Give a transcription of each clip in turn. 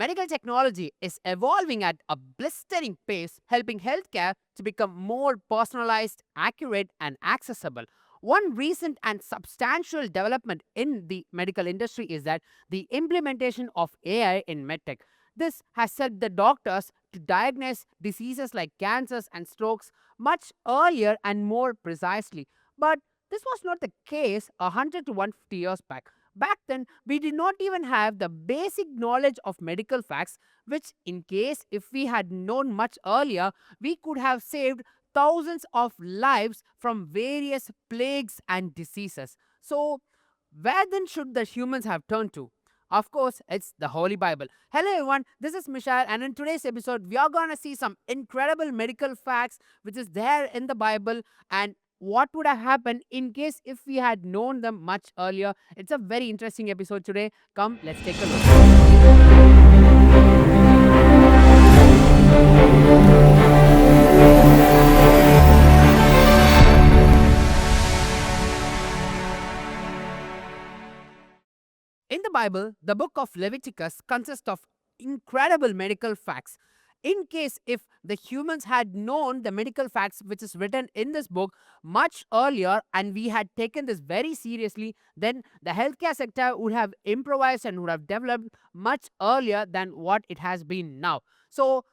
Medical technology is evolving at a blistering pace, helping healthcare to become more personalized, accurate, and accessible. One recent and substantial development in the medical industry is that the implementation of AI in medtech. This has helped the doctors to diagnose diseases like cancers and strokes much earlier and more precisely. But this was not the case 100 to 150 years back. Back then, we did not even have the basic knowledge of medical facts, which, in case if we had known much earlier, we could have saved thousands of lives from various plagues and diseases. So, where then should the humans have turned to? Of course, it's the Holy Bible. Hello, everyone. This is Michelle, and in today's episode, we are gonna see some incredible medical facts which is there in the Bible and what would have happened in case if we had known them much earlier. It's a very interesting episode today. Come, let's take a look. In the Bible, the book of Leviticus consists of incredible medical facts. In case if the humans had known the medical facts which is written in this book much earlier and we had taken this very seriously, then the healthcare sector would have improvised and would have developed much earlier than what it has been now. So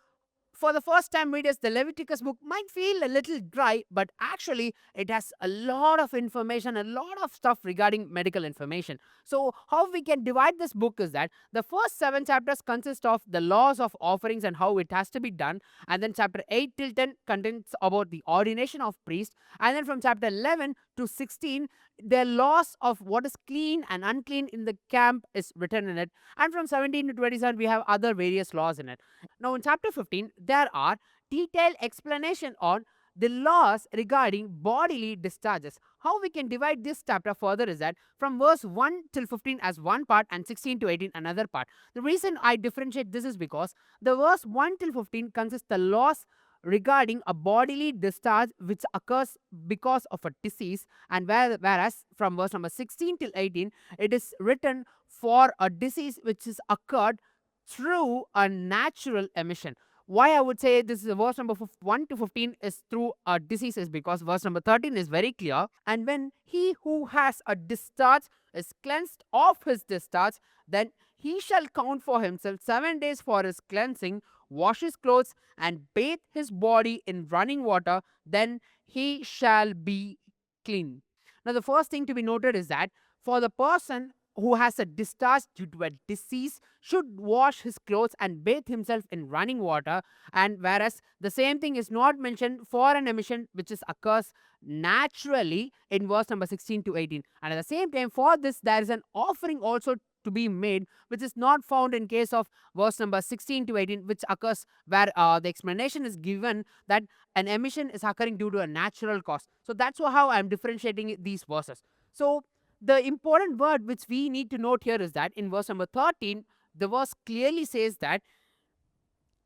for the first time readers, the Leviticus book might feel a little dry, but actually it has a lot of information, a lot of stuff regarding medical information. So, how we can divide this book is that the first 7 chapters consist of the laws of offerings and how it has to be done, and then chapter 8 till 10 contains about the ordination of priest, and then from chapter 11 to 16, the laws of what is clean and unclean in the camp is written in it, and from 17 to 27, we have other various laws in it. Now, in chapter 15, there are detailed explanation on the laws regarding bodily discharges. How we can divide this chapter further is that from verse 1 till 15 as one part and 16 to 18 another part. The reason I differentiate this is because the verse 1 till 15 consists the laws regarding a bodily discharge which occurs because of a disease, and whereas from verse number 16 till 18 it is written for a disease which is occurred through a natural emission. Why I would say this is a verse number 1 to 15 is through a disease is because verse number 13 is very clear. And when he who has a discharge is cleansed of his discharge, then he shall count for himself 7 days for his cleansing, wash his clothes, and bathe his body in running water, then he shall be clean. Now, the first thing to be noted is that for the person who has a discharge due to a disease should wash his clothes and bathe himself in running water, and whereas the same thing is not mentioned for an emission which is occurs naturally in verse number 16 to 18. And at the same time, for this there is an offering also to be made which is not found in case of verse number 16 to 18, which occurs where the explanation is given that an emission is occurring due to a natural cause. So that's how I'm differentiating these verses. So the important word which we need to note here is that in verse number 13, the verse clearly says that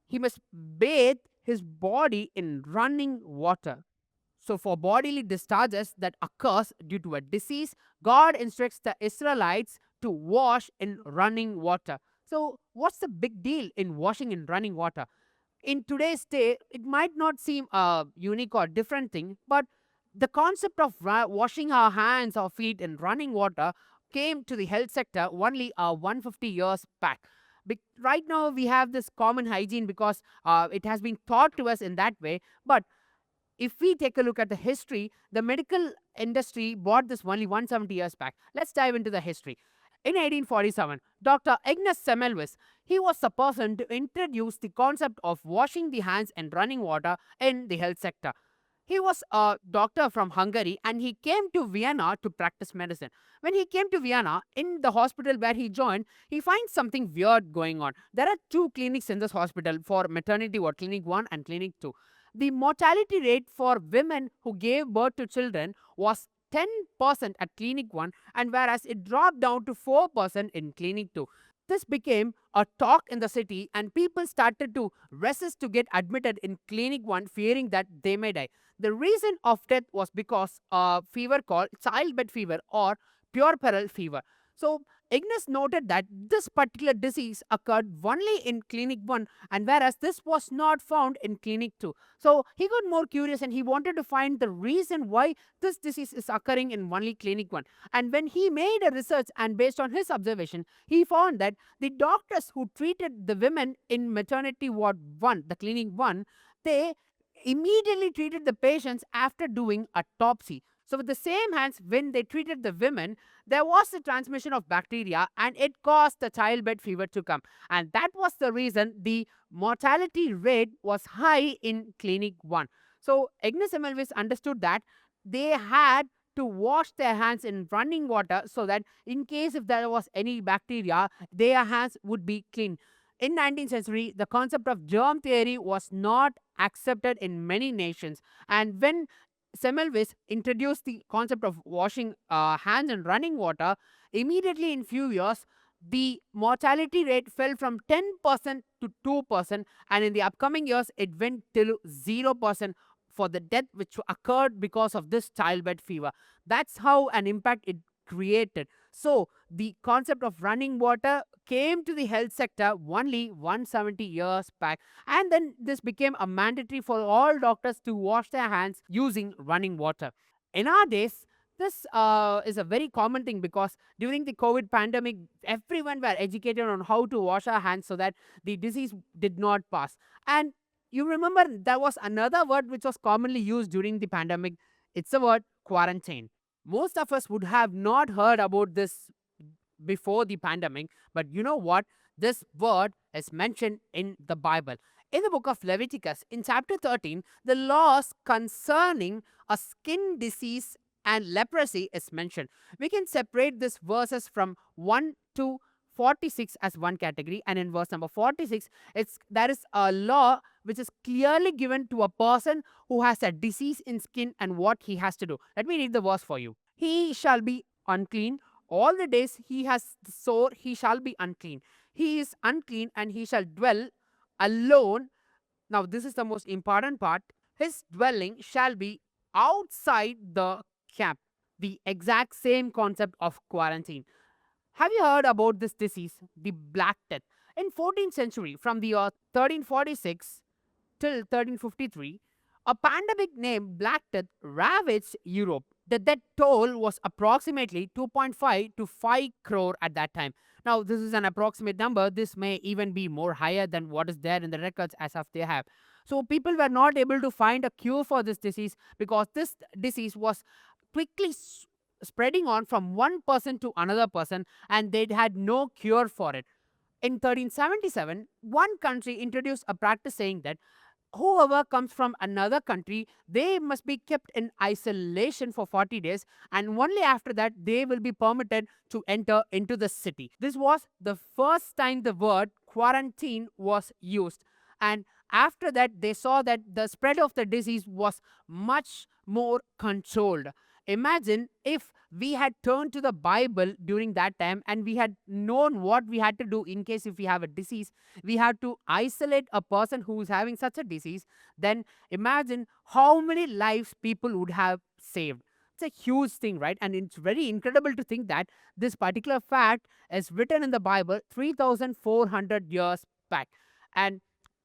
he must bathe his body in running water. So, for bodily discharges that occurs due to a disease, God instructs the Israelites to wash in running water. So, what's the big deal in washing in running water? In today's day, it might not seem a unique or different thing, but the concept of washing our hands or feet in running water came to the health sector only 150 years back. Right now, we have this common hygiene because it has been taught to us in that way. But if we take a look at the history, the medical industry bought this only 170 years back. Let's dive into the history. In 1847, Dr. Ignace Semmelweis, he was the person to introduce the concept of washing the hands in running water in the health sector. He was a doctor from Hungary and he came to Vienna to practice medicine. When he came to Vienna, in the hospital where he joined, he finds something weird going on. There are 2 clinics in this hospital for maternity ward, Clinic 1 and Clinic 2. The mortality rate for women who gave birth to children was 10% at Clinic 1, and whereas it dropped down to 4% in Clinic 2. This became a talk in the city, and people started to resist to get admitted in Clinic 1, fearing that they may die. The reason of death was because a fever called childbed fever or puerperal fever. So, Ignis noted that this particular disease occurred only in Clinic 1, and whereas this was not found in Clinic 2. So he got more curious and he wanted to find the reason why this disease is occurring in only Clinic 1. And when he made a research and based on his observation, he found that the doctors who treated the women in maternity ward 1, the Clinic 1, they immediately treated the patients after doing autopsy. So, with the same hands, when they treated the women, there was the transmission of bacteria and it caused the childbed fever to come. And that was the reason the mortality rate was high in Clinic 1. So, Agnes Semmelweis understood that they had to wash their hands in running water so that in case if there was any bacteria, their hands would be clean. In 19th century, the concept of germ theory was not accepted in many nations. And when Semmelweis introduced the concept of washing hands in running water, immediately in few years, the mortality rate fell from 10% to 2%, and in the upcoming years, it went till 0% for the death which occurred because of this childbed fever. That's how an impact it created. So, the concept of running water came to the health sector only 170 years back, and then this became a mandatory for all doctors to wash their hands using running water. In our days, this is a very common thing because during the COVID pandemic, everyone were educated on how to wash our hands so that the disease did not pass. And you remember there was another word which was commonly used during the pandemic. It's the word quarantine. Most of us would have not heard about this before the pandemic, but you know what? This word is mentioned in the Bible. In the book of Leviticus, in chapter 13, the laws concerning a skin disease and leprosy is mentioned. We can separate these verses from 1 to 46 as one category, and in verse number 46, there is a law which is clearly given to a person who has a disease in skin and what he has to do. Let me read the verse for you. He shall be unclean all the days he has the sore, he shall be unclean. He is unclean and he shall dwell alone. Now, this is the most important part. His dwelling shall be outside the camp. The exact same concept of quarantine. Have you heard about this disease, the Black Death? In 14th century, from the year 1346 till 1353, a pandemic named Black Death ravaged Europe. The death toll was approximately 2.5 to 5 crore at that time. Now, this is an approximate number. This may even be more higher than what is there in the records as of they have. So, people were not able to find a cure for this disease because this disease was quickly spreading on from one person to another person, and they had no cure for it. In 1377, one country introduced a practice saying that whoever comes from another country, they must be kept in isolation for 40 days, and only after that they will be permitted to enter into the city. This was the first time the word quarantine was used, and after that they saw that the spread of the disease was much more controlled. Imagine if we had turned to the Bible during that time and we had known what we had to do in case if we have a disease, we have to isolate a person who is having such a disease, then imagine how many lives people would have saved. It's a huge thing, right? And it's very incredible to think that this particular fact is written in the Bible 3,400 years back. And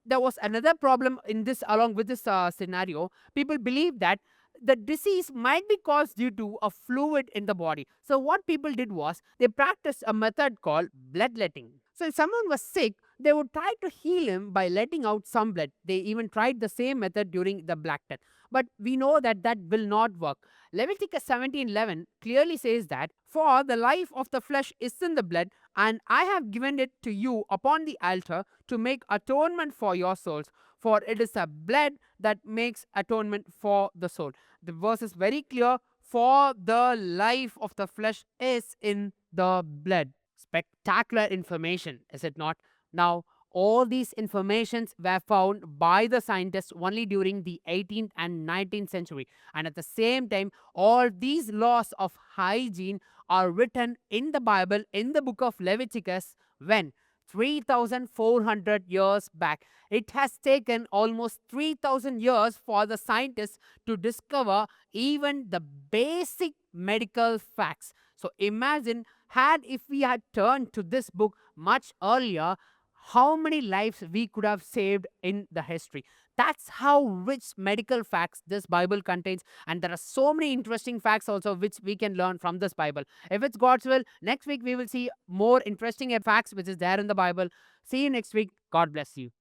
there was another problem in this, along with this scenario. People believe that the disease might be caused due to a fluid in the body. So, what people did was they practiced a method called bloodletting. So, if someone was sick, they would try to heal him by letting out some blood. They even tried the same method during the Black Death. But we know that that will not work. Leviticus 17:11 clearly says that, "For the life of the flesh is in the blood, and I have given it to you upon the altar to make atonement for your souls. For it is the blood that makes atonement for the soul." The verse is very clear. For the life of the flesh is in the blood. Spectacular information, is it not? Now, all these informations were found by the scientists only during the 18th and 19th century. And at the same time, all these laws of hygiene are written in the Bible, in the book of Leviticus, when 3,400 years back. It has taken almost 3,000 years for the scientists to discover even the basic medical facts. So imagine If we had turned to this book much earlier, how many lives we could have saved in the history. That's how rich medical facts this Bible contains, and there are so many interesting facts also which we can learn from this Bible. If it's God's will, next week we will see more interesting facts which is there in the Bible. See you next week. God bless you.